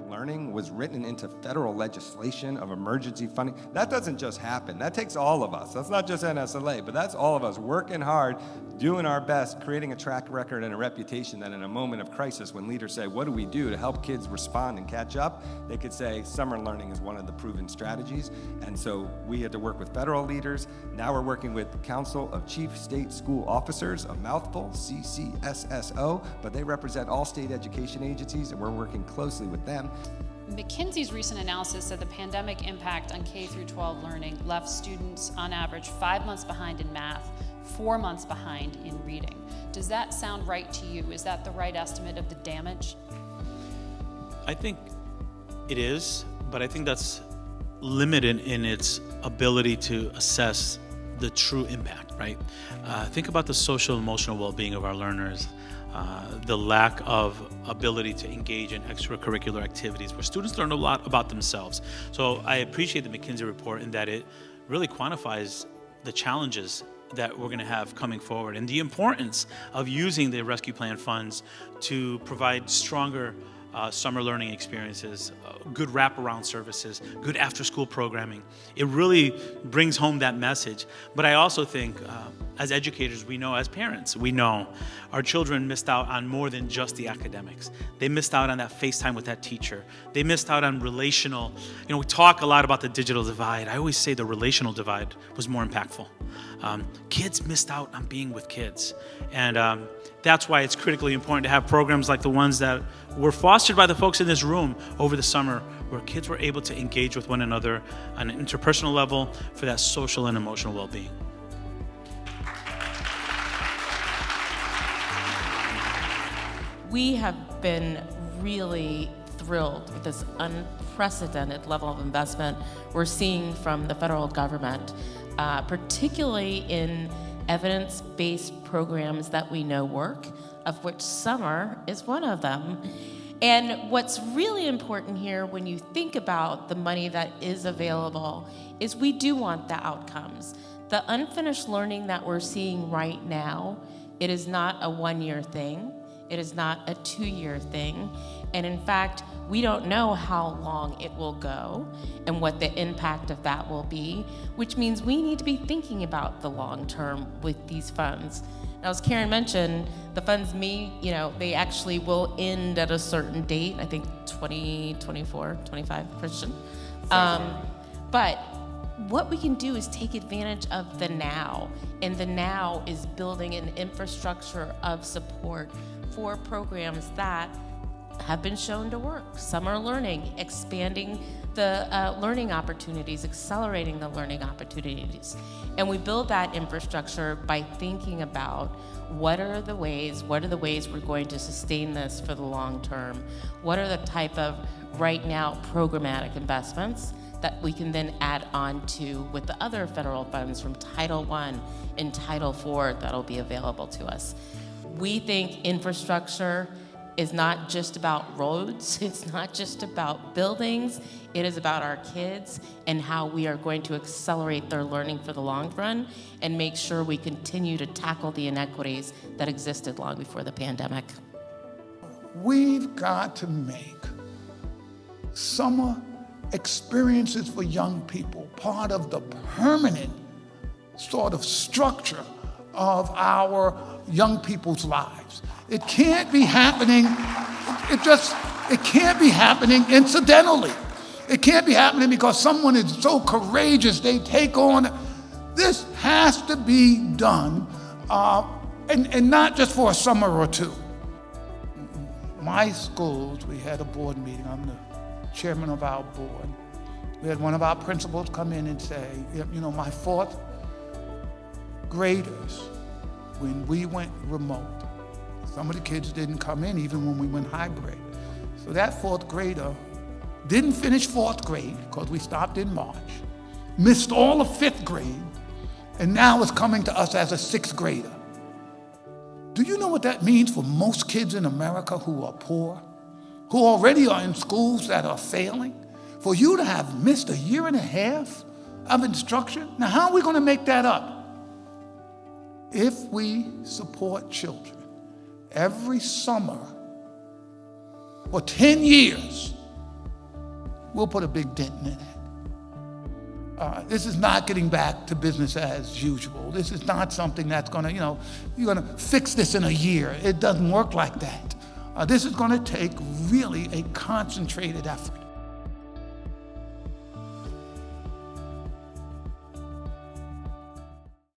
learning was written into federal legislation of emergency funding. That doesn't just happen. That takes all of us. That's not just NSLA, but that's all of us working hard, doing our best, creating a track record and a reputation that in a moment of crisis, when leaders say, what do we do to help kids respond and catch up, they could say summer learning is one of the proven strategies. And so we had to work with federal leaders. Now we're working with the Council of Chief State School Officers, a mouthful, CCSSO, but they represent all state education agencies, and we're working closely with them. McKinsey's recent analysis said the pandemic impact on K through 12 learning left students on average 5 months behind in math, 4 months behind in reading. Does that sound right to you? Is that the right estimate of the damage? I think it is, but I think that's limited in its ability to assess the true impact, right? Think about the social emotional well-being of our learners, the lack of ability to engage in extracurricular activities where students learn a lot about themselves. So I appreciate the McKinsey report in that it really quantifies the challenges that we're going to have coming forward and the importance of using the rescue plan funds to provide stronger summer learning experiences, good wraparound services, good after-school programming. It really brings home that message. But I also think, as educators, we know, as parents, we know our children missed out on more than just the academics. They missed out on that FaceTime with that teacher. They missed out on relational, we talk a lot about the digital divide. I always say the relational divide was more impactful. Kids missed out on being with kids. And that's why it's critically important to have programs like the ones that were fostered by the folks in this room over the summer, where kids were able to engage with one another on an interpersonal level for that social and emotional well-being. We have been really thrilled with this unprecedented level of investment we're seeing from the federal government, particularly in evidence-based programs that we know work, of which summer is one of them. And what's really important here when you think about the money that is available is we do want the outcomes. The unfinished learning that we're seeing right now, it is not a one-year thing. It is not a 2-year thing. And in fact, we don't know how long it will go and what the impact of that will be, which means we need to be thinking about the long term with these funds. Now, as Karen mentioned, the funds they actually will end at a certain date, I think 2024, 25, Christian. But what we can do is take advantage of the now, and the now is building an infrastructure of support for programs that have been shown to work. Summer learning, expanding the learning opportunities, accelerating the learning opportunities. And we build that infrastructure by thinking about what are the ways we're going to sustain this for the long term? What are the type of right now programmatic investments that we can then add on to with the other federal funds from Title I and Title IV that'll be available to us. We think infrastructure is not just about roads, it's not just about buildings, it is about our kids and how we are going to accelerate their learning for the long run and make sure we continue to tackle the inequities that existed long before the pandemic. We've got to make summer experiences for young people part of the permanent sort of structure of our young people's lives. It can't be happening, it can't be happening incidentally. It can't be happening because someone is so courageous they take on. This has to be done, and not just for a summer or two. My schools, we had a board meeting. I'm the chairman of our board. We had one of our principals come in and say, my fourth graders, when we went remote, some of the kids didn't come in even when we went hybrid. So that fourth grader didn't finish fourth grade because we stopped in March, missed all of fifth grade, and now is coming to us as a sixth grader. Do you know what that means for most kids in America who are poor, who already are in schools that are failing? For you to have missed a year and a half of instruction? Now, how are we going to make that up? If we support children every summer for 10 years, we'll put a big dent in it. This is not getting back to business as usual. This is not something that's gonna, you're gonna fix this in a year. It doesn't work like that. This is gonna take really a concentrated effort.